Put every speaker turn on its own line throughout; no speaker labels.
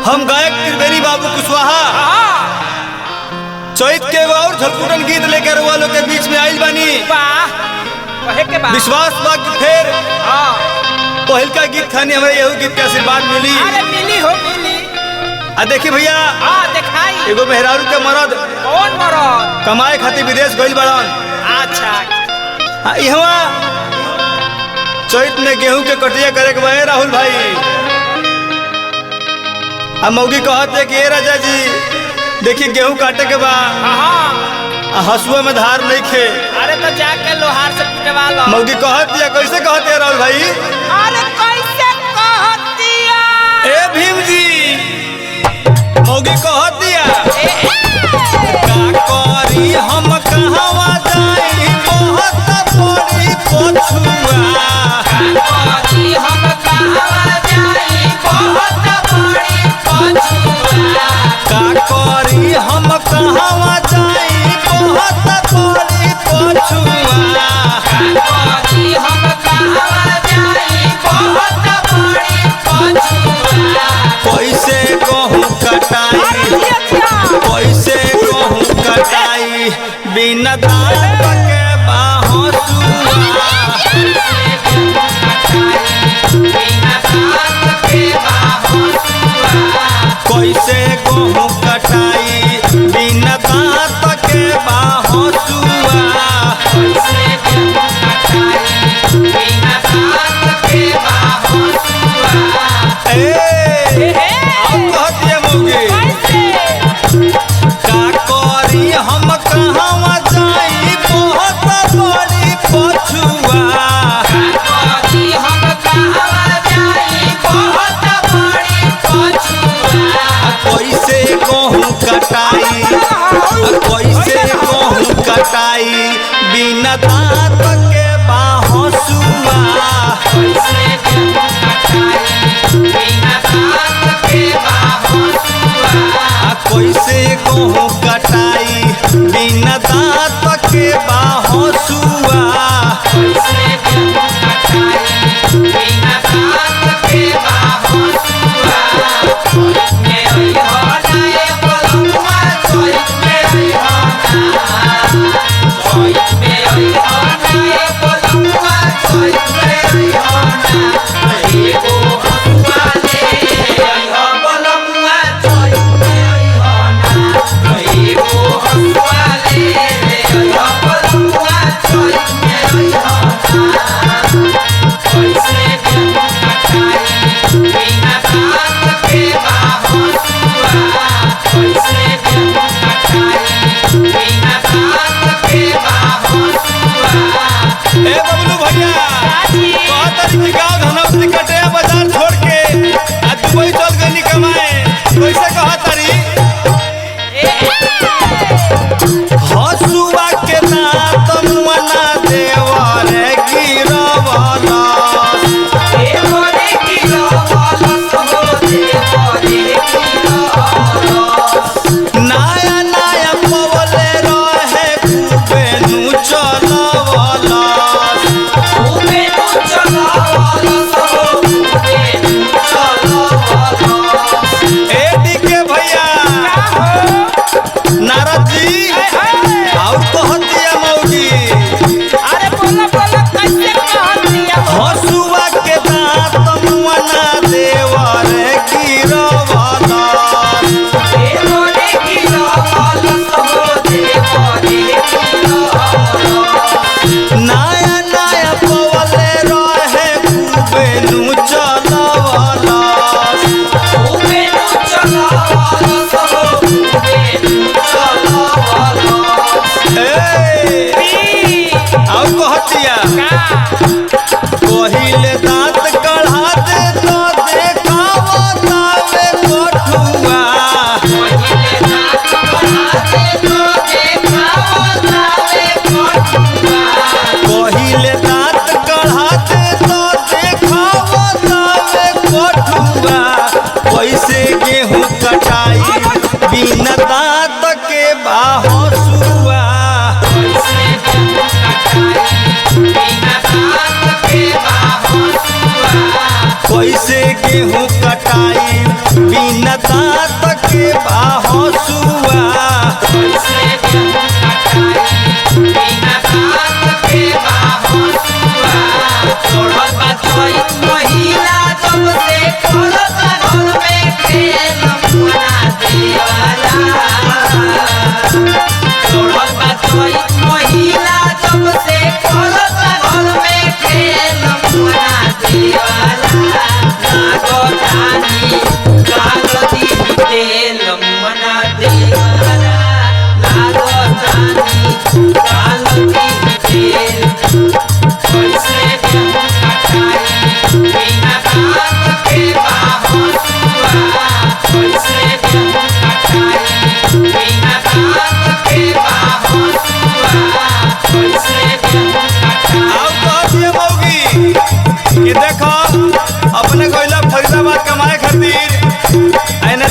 हम गायक त्रिवेणी बाबू कुशवाहा चैत के और झलकुटन गीत लेकर वालों के बीच में आइल बानी। विश्वास बा कि फिर पहल का गीत खानी हमारे यहू गीत के आशीर्वाद मिली।
अरे मिली हो मिली।
देखी भैया
दिखाई
एगो मेहरारू के मरद
कौन मरद
कमाए खातिर विदेश गइल बड़न।
अच्छा
यहाँ चैत में गेहूं के कटिया करे के बा राहुल भाई। मौगी कहते कि राजा जी देखिए गेहूं काटे के बा हसुआ में धार नहीं खे।
अरे तो जाके लोहार से पिटवा लो।
मौगी कहती है कैसे कहते हैं राहुल भाई?
अरे कैसे कहती है?
ए भीम जी मौगी कहती है का करी हम कहवा जाई बहुत बड़ी पछुआ।
करी हम कहवा जाई बहुत बड़ी पछुआ।
का करी हम कहवा जाई बहुत बड़ी पछुआ।
करी हम कहवा जाई बहुत बड़ी पछुआ।
कैसे गहूं कटाई कैसे गहूं कटाई बिना दांत के बाहसुआ। कैसे गहूं कटाई बिना दांत के बाहसुआ। का करी हम कहवा जाई बहुत बड़ी पछुआ। कैसे गहूं कटाई कैसे गहूं कटाई बिना दांत के बाहसुआ। कैसे गहूं कटाई बिना दांत के बाहसुआ। ए बबलू भैया कहतरी गाँव धनौती कटिया बाजार छोड़ के आ दुबई चल गई कमाए कैसे कहतरी? हसुआ के दांत मुआना देवर गिरवला। नया नया पवले रहे खूबे नु चलवला। एडी के भैया नारद जी और कहती है मौगी
अरे बोला बोला कैसे कहती है?
हसुआ के दांत मुआना देवर गिरवला। नया नया पवले रहे खूबे नु चलवला। और कहतिया पहिले दांत कढ़ा दे तो देखाव तावे कठुआ। पहिले दांत कढ़ा दे तो देखाव तावे कठुआ। कैसे गेहूं कटाई बिना दांत के बाहसुआ।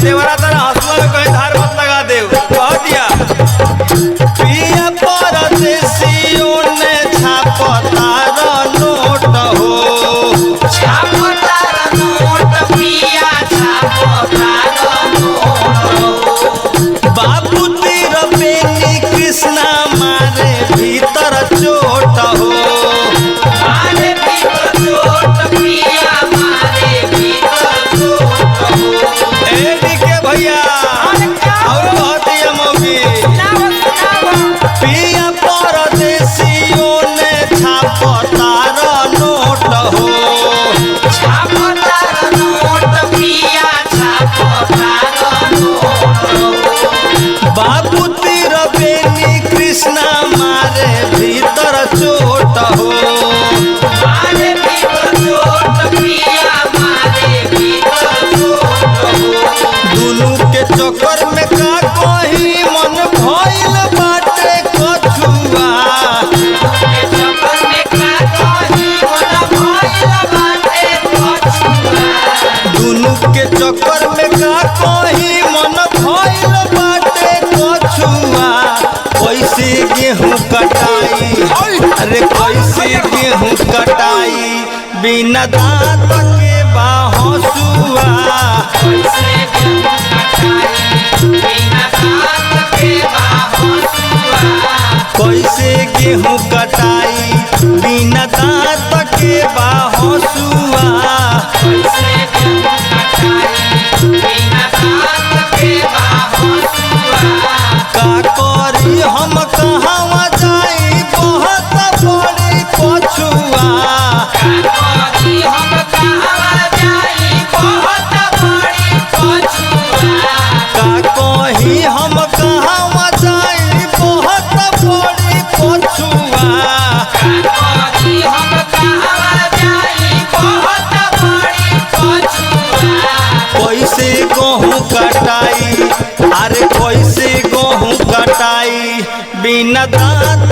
देवरा तारा हसुआ में कहीं धार मत लगा दे। कह दिया पिया परदेसियों ने छापतारा नोट हो,
छापतारा नोट पिया छापतारा नोट।
बाबू तीर बेनी कृष्णा मारे भीतर चोट हो,
मारे भीतर चोट पिया मारे भीतर चोट हो।
एडी के भैया और कह दिया मौगी पिया परदेसियों ने छापतारा नोट हो,
छापतारा नोट पिया छापतारा नोट।
बाबू तीर बेनी कृष्णा मारे भीतर चोट हो,
मारे भीतर चोट पिया मारे भीतर चोट हो।
दुनू के चक्कर में का कहीं मन भइल बाटे कछुआ,
के चक्कर में का कहीं मन भइल बाटे कछुआ।
दुनू के चक्कर में का कहीं मन भइल बाटे कछुआ। कैसे गेहूं कटाई, अरे कैसे गेहूं कटाई बिना दांत के बाहसुआ,
कैसे गेहूं कटाई बिना दांत के बाहसुआ।
कैसे गेहूं कटाई बिना दांत के बाहसुआ।
कैसे गेहूं कटाई बिना दांत के बाहसुआ।
का करी हम कहवा जाई बहुत बड़ी पछुआ,
काकोरी हम कहवा जाई बहुत बड़ी पछुआ।
का कही हम कहवा जाई बहुत बड़ी पछुआ।
काकोरी हम कहवा जाई बहुत बड़ी पछुआ।
कैसे गेहूं कटाई, अरे कैसे गेहूं कटाई बिना दांत